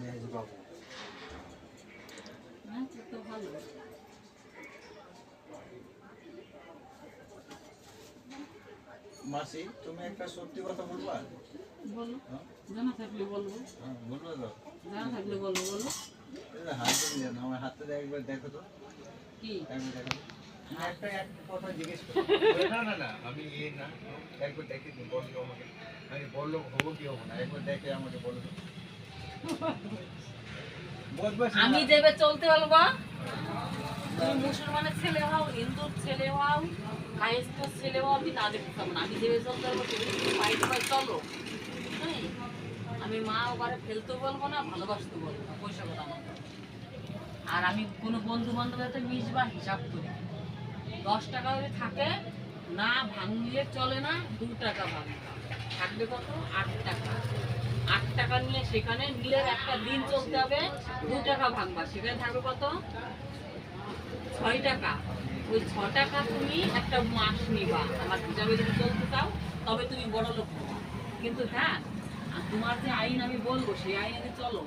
মেজবাবু। আচ্ছা, তো ভালো। মাসি, তুমি একটা সত্যি কথা বলবা? বলো। হ্যাঁ? জানা থাকলে বলবো। হ্যাঁ, বলবো তো। জানা থাকলে বলবো, বলো। হাত দিয়ে জানো, আমার হাতটা একবার দেখো তো। কি? একবার দেখো তো। একটা কথা জিজ্ঞেস করো। না না না, আমি না, একবার দেখে বললো আমাকে, আমি বললো হবো কি হবো না, একবার দেখে আমাকে বলো তো। আমি যেভাবে চলতে বলবো, তুমি মুসলমানের ছেলে হও, হিন্দুর ছেলে হও, কায়েস্টের ছেলে হও, আমি তা দেখতে পাবো না। আমি যেভাবে চলতে বলবো সেভাবে পাইতে পাই চলো। হ্যাঁ, আমি মা ওবারে ফেলতে বলবো না, ভালোবাসতে বলবো না, পয়সা কথা আমার। আর আমি কোনো বন্ধু বান্ধবের সাথে মিশবা হিসাব করি। 10 টাকা যদি থাকে না ভাঙলে চলে না, 2 টাকা ভাঙবে। থাকবে কত? 8 টাকা। 8 টাকা নিয়ে সেখানে মিলের একটা দিন চলতে হবে, 2 টাকা ভাঙবা, সেখানে থাকবে কত? 6 টাকা। ওই 6 টাকা তুমি একটা মাস নিবা, আমার হিসাবে যদি চলতে চাও তবে তুমি বড় লোক হবা। কিন্তু হ্যাঁ, আর তোমার যে আইন আমি বলবো সেই আইনে চলো।